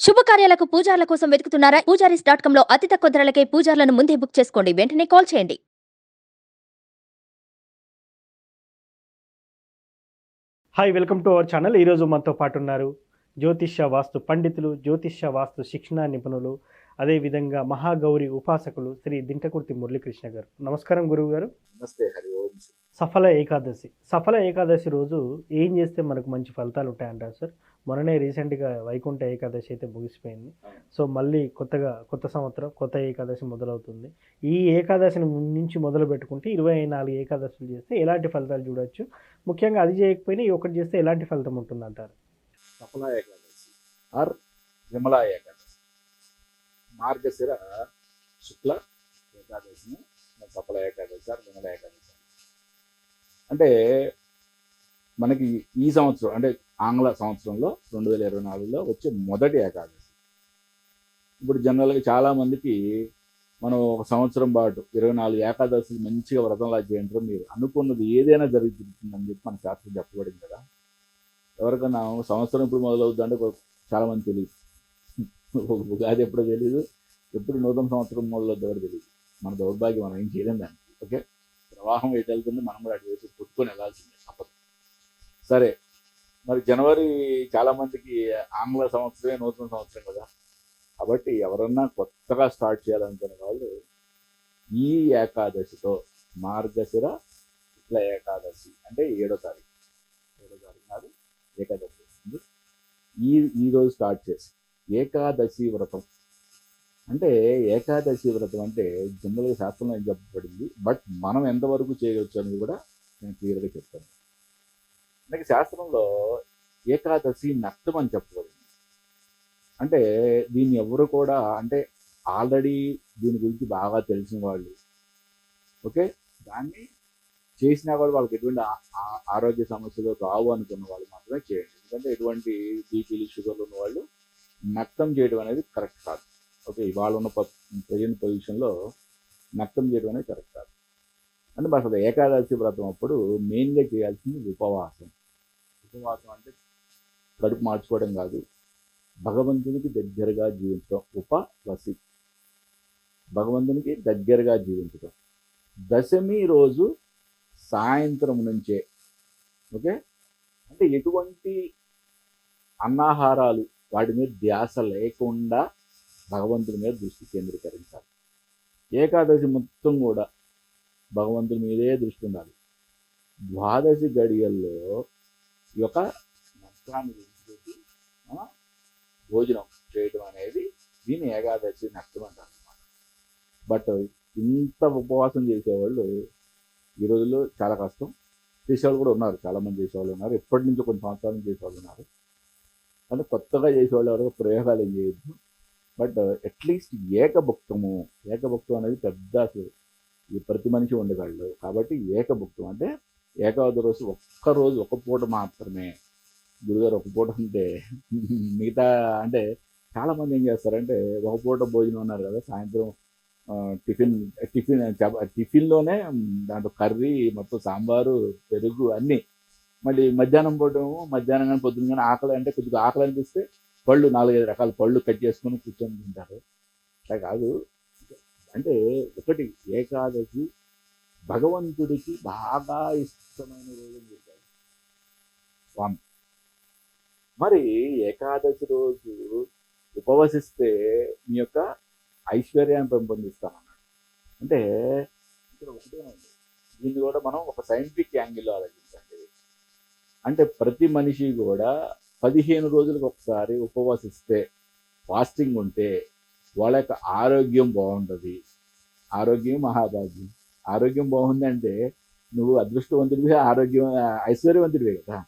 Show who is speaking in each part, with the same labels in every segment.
Speaker 1: శుభకార్యాలకు పూజార్ల కోసం వెతుకుతున్నారా? పూజారీస్.com లో అతి తక్కువ ధరలకే పూజార్లను ముందే బుక్ చేసుకోండి. వెంటనే కాల్ చేయండి.
Speaker 2: Hi, welcome to our channel. ఈరోజు మనతో పాటు ఉన్నారు జ్యోతిష్య వాస్తు పండితులు, జ్యోతిష్య వాస్తు శిక్షణ నిపుణులు, అదేవిధంగా మహాగౌరి ఉపాసకులు శ్రీ దింటకుర్తి మురళీకృష్ణ గారు. నమస్కారం గురువు గారు.
Speaker 3: నమస్తే. హరి ఓం.
Speaker 2: సఫల ఏకాదశి రోజు ఏం చేస్తే మనకు మంచి ఫలితాలు ఉంటాయంటారు సార్? మొన్ననే రీసెంట్గా వైకుంఠ ఏకాదశి అయితే ముగిసిపోయింది. సో మళ్ళీ కొత్త సంవత్సరం, కొత్త ఏకాదశి మొదలవుతుంది. ఈ ఏకాదశిని నుంచి మొదలు పెట్టుకుంటే 24 ఏకాదశులు చేస్తే ఎలాంటి ఫలితాలు చూడొచ్చు? ముఖ్యంగా అది చేయకపోయినా ఈ ఒకటి చేస్తే ఎలాంటి ఫలితం ఉంటుందంటారు?
Speaker 3: సఫల ఏకాదశి ఆర్ విమలా ఏకాదశి, మార్గశిర శుక్ల ఏకాదశిని సఫల ఏకాదశి ఆర్ విమల ఏకాదశి. అంటే మనకి ఈ సంవత్సరం అంటే ఆంగ్ల సంవత్సరంలో 2024లో వచ్చే మొదటి ఏకాదశి. ఇప్పుడు జనరల్గా చాలామందికి మనం ఒక సంవత్సరం పాటు 24 ఏకాదశులు మంచిగా వ్రతంలా చేయంటారు. మీరు అనుకున్నది ఏదైనా జరుగుతుందని చెప్పి మన శాస్త్రం చెప్పబడింది కదా. ఎవరికైనా సంవత్సరం ఇప్పుడు మొదలవుద్ది అంటే చాలామంది తెలియదు. ఉగాది ఎప్పుడో తెలియదు, ఎప్పుడు నూతన సంవత్సరం మొదలవుద్ది ఎవరు తెలియదు. మన దౌర్భాగ్యం, మనం ఏం చేయలేం దానికి. ఓకే, ప్రవాహం ఎటు వెళ్తుంది, మనం కూడా అటు వేసి పుట్టుకొని వెళ్ళాల్సిందే, తప్పదు. సరే, మరి జనవరి చాలామందికి ఆంగ్ల సంవత్సరమే నూతన సంవత్సరం కదా. కాబట్టి ఎవరన్నా కొత్తగా స్టార్ట్ చేయాలనుకునే వాళ్ళు ఈ ఏకాదశితో, మార్గశిర శుక్ల ఏకాదశి అంటే 7వ తారీఖు నాడు ఏకాదశి వస్తుంది. ఈరోజు స్టార్ట్ చేసి ఏకాదశి వ్రతం అంటే, ఏకాదశి వ్రతం అంటే జనరల్గా శాస్త్రంలో ఏం చెప్పబడింది, బట్ మనం ఎంతవరకు చేయవచ్చు అనేది కూడా నేను క్లియర్గా చెప్తాను. మనకి శాస్త్రంలో ఏకాదశి నక్తం అని చెప్పబడింది. అంటే దీన్ని ఎవరు కూడా, అంటే ఆల్రెడీ దీని గురించి బాగా తెలిసిన వాళ్ళు, ఓకే, దాన్ని చేసినా కూడా వాళ్ళకి ఎటువంటి ఆరోగ్య సమస్యలు రావు అనుకున్న వాళ్ళు మాత్రమే చేయండి. ఎందుకంటే ఎటువంటి బీపీలు, షుగర్లు ఉన్న వాళ్ళు నక్తం చేయడం అనేది కరెక్ట్ కాదు. ఓకే, ఇవాళ ఉన్న ప్రజెంట్ పొజిషన్లో నక్తం చేయడం అనేది కరెక్ట్ కాదు. అంటే మరి అసలు ఏకాదశి వ్రతం అప్పుడు మెయిన్గా చేయాల్సింది ఉపవాసం. ఉపవాసం అంటే కడుపు మార్చుకోవడం కాదు, భగవంతునికి దగ్గరగా జీవించడం. ఉపవసి, భగవంతునికి దగ్గరగా జీవించడం. దశమి రోజు సాయంత్రం నుంచే, ఓకే, అంటే ఎటువంటి అన్నాహారాలు వాటి మీద ధ్యాస లేకుండా భగవంతుని మీద దృష్టి కేంద్రీకరించాలి. ఏకాదశి మొత్తం కూడా భగవంతుని మీదే దృష్టి ఉండాలి. ద్వాదశి గడియల్లో ఈ యొక్క నష్టాన్ని విడిచిపెట్టి భోజనం చేయడం అనేది దీన్ని ఏకాదశి నష్టం అంటారు అన్నమాట. బట్ ఇంత ఉపవాసం చేసేవాళ్ళు ఈ రోజుల్లో చాలా కష్టం. చేసేవాళ్ళు కూడా ఉన్నారు, చాలామంది చేసేవాళ్ళు ఉన్నారు, ఎప్పటి నుంచో కొన్ని సంవత్సరాల నుంచి చేసేవాళ్ళు ఉన్నారు. అంటే కొత్తగా చేసేవాళ్ళు ఎవరో ప్రయోగాలు ఏం చేయొద్దు. బట్ అట్లీస్ట్ ఏకభుక్తం అనేది పెద్ద, అసలు ఈ ప్రతి మనిషి ఉండగలడు. కాబట్టి ఏకభుక్తం అంటే ఏకాదశి ఒక్కరోజు ఒక పూట మాత్రమే. గురుగారు ఒక పూట అంటే మిగతా అంటే చాలామంది ఏం చేస్తారంటే ఒక పూట భోజనం ఉన్నారు కదా, సాయంత్రం టిఫిన్లోనే దాంట్లో కర్రీ మొత్తం, సాంబారు, పెరుగు అన్నీ. మళ్ళీ మధ్యాహ్నం మధ్యాహ్నం కానీ పొద్దున్న కానీ ఆకలి అంటే కొద్దిగా ఆకలి అనిపిస్తే పళ్ళు 4-5 రకాల పళ్ళు కట్ చేసుకొని కూర్చొని తింటారు. అలా కాదు. అంటే ఒకటి, ఏకాదశి భగవంతుడికి బాగా ఇష్టమైన రోజు అని చెప్పారు స్వామి. మరి ఏకాదశి రోజు ఉపవసిస్తే మీ యొక్క ఐశ్వర్యాన్ని పెంపొందిస్తామన్నాడు. అంటే ఇక్కడ ఒకటే ఉంది, దీన్ని కూడా మనం ఒక సైంటిఫిక్ యాంగిల్లో ఆలోచించండి. అంటే ప్రతి మనిషి కూడా 15 రోజులకు ఒకసారి ఉపవసిస్తే, ఫాస్టింగ్ ఉంటే వాళ్ళ యొక్క ఆరోగ్యం బాగుంటుంది. ఆరోగ్యం మహాభాగ్యం. ఆరోగ్యం బాగుంది అంటే నువ్వు అదృష్టవంతుడివి, ఆరోగ్యం ఐశ్వర్యవంతుడివే కదా.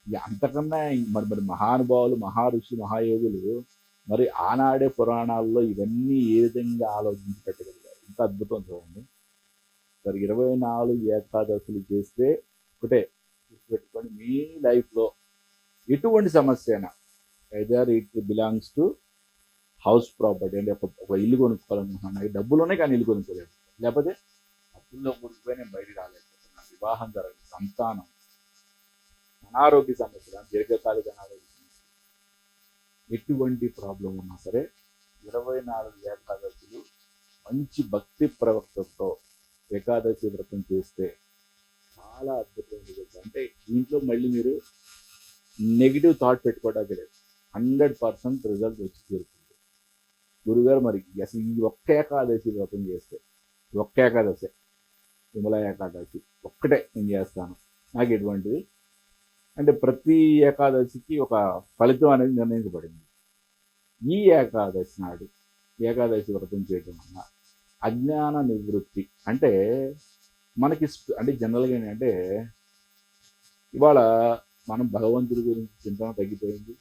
Speaker 3: అంతకన్నా మరి మహానుభావులు, మహారుషులు, మహాయోగులు మరి ఆనాడే పురాణాల్లో ఇవన్నీ ఏ విధంగా ఆలోచించి పెట్టగలిగారు. ఇంత అద్భుతం చూడండి. మరి 24 ఏకాదశులు చేస్తే ఒకటే గుర్తుపెట్టుకొని, మీ లైఫ్లో ఎటువంటి సమస్య అయినా, either it belongs to house property, అంటే ఒక ఇల్లు కొనుక్కోవాలనుకుంటున్నాను, డబ్బులోనే కానీ ఇల్లు కొనుక్కోలేదు, లేకపోతే అప్పుల్లో కూడిపోయి నేను బయటికి రాలేకపోతున్నాను, వివాహం జరగదు, సంతానం, అనారోగ్య సమస్యలు, దీర్ఘకాలిక అనారోగ్య సమస్యలు, ఎటువంటి ప్రాబ్లం ఉన్నా సరే 24 ఏకాదశులు మంచి భక్తి ప్రవక్తతో ఏకాదశి వ్రతం చేస్తే చాలా అద్భుతమైన రిజల్ట్స్. అంటే దీంట్లో మళ్ళీ మీరు నెగిటివ్ థాట్ పెట్టుకోవడానికి లేదు, 100% రిజల్ట్ వచ్చి తీరుతుంది. గురుగారు మరి అసలు ఈ ఒక్క ఏకాదశి వ్రతం చేస్తే, ఒక్క ఏకాదశి విమల ఏకాదశి ఒక్కటే నేను చేస్తాను, నాకు ఎటువంటిది అంటే ప్రతి ఏకాదశికి ఒక ఫలితం అనేది నిర్ణయించబడింది. ఈ ఏకాదశి నాడు ఏకాదశి వ్రతం చేయడం వల్ల అజ్ఞాన నివృత్తి అంటే మనకి అంటే జనరల్గా ఏంటంటే ఇవాళ మనం భగవంతుడి గురించి చింతన తగ్గిపోయింది,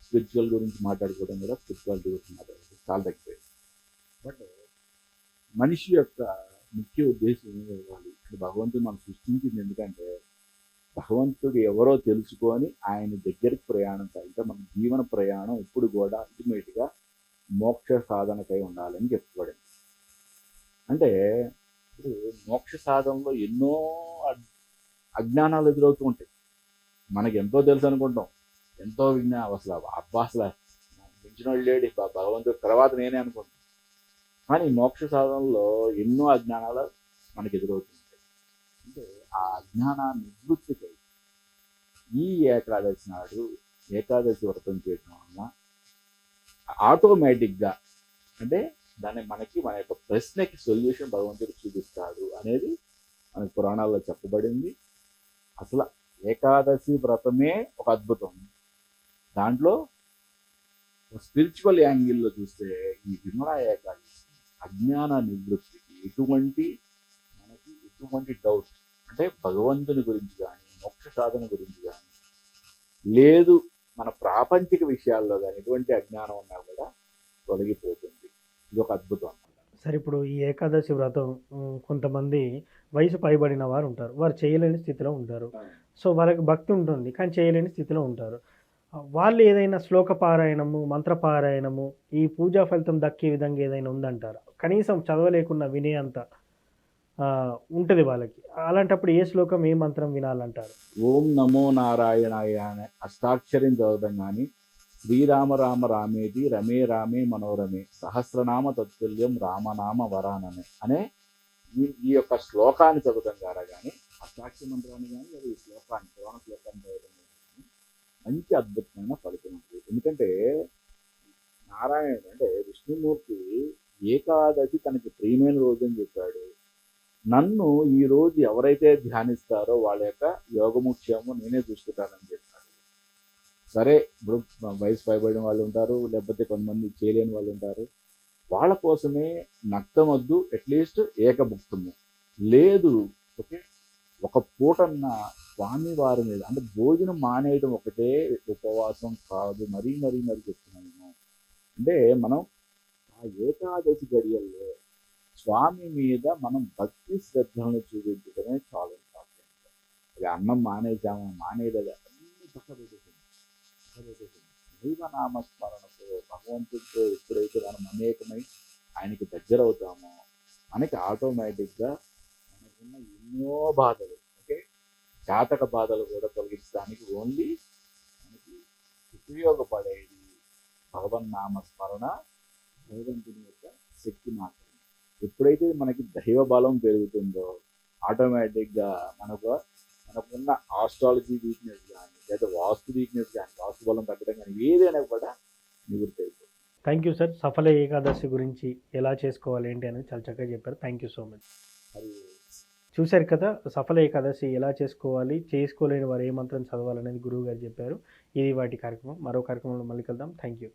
Speaker 3: స్పిరిచువల్ గురించి మాట్లాడుకోవడం కూడా స్పిరిచువాలిటీ గురించి మాట్లాడుకోవడం చాలా తగ్గిపోయింది. బట్ మనిషి యొక్క ముఖ్య ఉద్దేశం ఏమి ఇవ్వాలి అంటే భగవంతుడు మనం సృష్టించింది ఎందుకంటే భగవంతుడు ఎవరో తెలుసుకొని ఆయన దగ్గరికి ప్రయాణం సాగితే మన జీవన ప్రయాణం ఎప్పుడు కూడా అల్టిమేట్గా మోక్ష సాధనకై ఉండాలని చెప్పబడింది. అంటే ఇప్పుడు మోక్ష సాధనలో ఎన్నో అజ్ఞానాలు ఎదురవుతూ ఉంటాయి. మనకి ఎంతో తెలుసు అనుకుంటాం, ఎంతో అసలు అబ్బా అసలు మించిన వాళ్ళు లేడు భగవంతుడి తర్వాత నేనే అనుకుంటాం. కానీ మోక్ష సాధనలో ఎన్నో అజ్ఞానాలు మనకి ఎదురవుతుంటాయి. అంటే ఆ అజ్ఞానాన్ని నివృత్తికై ఈ ఏకాదశి నాడు ఏకాదశి వ్రతం చేయడం వలన ఆటోమేటిక్గా అంటే దాన్ని మనకి మన యొక్క ప్రశ్నకి సొల్యూషన్ భగవంతుడు చూపిస్తాడు అనేది మనకి పురాణాల్లో చెప్పబడింది. అసలు ఏకాదశి వ్రతమే ఒక అద్భుతం. దాంట్లో స్పిరిచువల్ యాంగిల్లో చూస్తే ఈ విమలా ఏకాదశి అజ్ఞాన నివృత్తికి ఎటువంటి డౌట్ అంటే భగవంతుని గురించి కానీ మోక్ష సాధన గురించి కానీ లేదు మన ప్రాపంచిక విషయాల్లో కానీ ఎటువంటి అజ్ఞానం ఉన్నా కూడా తొలగిపోతుంది. ఇది ఒక అద్భుతం అన్నమాట.
Speaker 2: సరే, ఇప్పుడు ఈ ఏకాదశి వ్రతం కొంతమంది వయసు పైబడిన వారు ఉంటారు, వారు చేయలేని స్థితిలో ఉంటారు. సో వాళ్ళకి భక్తి ఉంటుంది కానీ చేయలేని స్థితిలో ఉంటారు. వాళ్ళు ఏదైనా శ్లోక పారాయణము, మంత్ర పారాయణము, ఈ పూజా ఫలితం దక్కే విధంగా ఏదైనా ఉందంటారా? కనీసం చదవలేకున్నా వినే అంత ఉంటుంది వాళ్ళకి. అలాంటప్పుడు ఏ శ్లోకం ఏ మంత్రం వినాలంటారు?
Speaker 3: ఓం నమో నారాయణాయ అనే అష్టాక్షరం చదవడం కానీ శ్రీరామ రామ రామేది రమే రామే మనోరమే సహస్రనామ తత్తుల్యం రామనామ వరాననే అనే ఈ యొక్క శ్లోకాన్ని చదవడం ద్వారా కానీ అష్టాక్షర మంత్రాన్ని కానీ లేదా ఈ శ్లోకాన్ని పురాణ శ్లోకాన్ని చదవడం కానీ మంచి అద్భుతమైన ఫలితం ఉంటుంది. ఎందుకంటే నారాయణుడు అంటే విష్ణుమూర్తి ఏకాదశి తనకి ప్రియమైన రోజు అని చెప్పాడు. నన్ను ఈ రోజు ఎవరైతే ధ్యానిస్తారో వాళ్ళ యొక్క యోగముఖ్యము నేనే చూసుకుంటానని చెప్పాడు. సరే, ఇప్పుడు వయసు పైబడిన వాళ్ళు ఉంటారు, లేకపోతే కొంతమంది చేయలేని వాళ్ళు ఉంటారు. వాళ్ళ కోసమే నక్తమొద్దు, అట్లీస్ట్ ఏకభుక్తము లేదు. ఓకే, ఒక పూటన్న స్వామి వారి మీద అంటే భోజనం మానేయడం ఒకటే ఉపవాసం కాదు. మరీ చెప్తున్నాను. అంటే మనం ఆ ఏకాదశి గడియల్లో స్వామి మీద మనం భక్తి శ్రద్ధలను చూపించడమే చాలా ఇంపార్టెంట్. అది అన్నం మానేయలేదు అన్ని పక్క పెట్టేసింది. దైవనామస్మరణతో భగవంతుడితో ఎప్పుడైతే మనం అనేకమై ఆయనకి దగ్గర అవుతామో మనకి ఆటోమేటిక్గా మనకున్న ఎన్నో బాధలు జాతక బాధలు కూడా తొలగించడానికి ఓన్లీ మనకి ఉపయోగపడేది భగవన్నామస్మరణ, భగవంతుని యొక్క శక్తి మాత్రమే. ఎప్పుడైతే మనకి దైవ బలం పెరుగుతుందో ఆటోమేటిక్గా మనకున్న ఆస్ట్రాలజీ వీక్నెస్ కానీ లేదా వాస్తు వీక్నెస్ కానీ వాస్తు బలం తగ్గడం కానీ ఏదైనా కూడా నివృత్తి అయిపోతుంది.
Speaker 2: Thank you sir. Saphala Ekadashi గురించి ఎలా చేసుకోవాలి ఏంటి అనేది చాలా చక్కగా చెప్పారు. Thank you so much.
Speaker 3: అది
Speaker 2: చూశారు కదా, సఫల ఏకాదశి ఎలా చేసుకోవాలి, చేసుకోలేని వారు ఏ మంత్రం చదవాలనేది గురువు గారు చెప్పారు. ఇది వాటి కార్యక్రమం. మరో కార్యక్రమంలో మళ్ళీ కలుద్దాం. Thank you.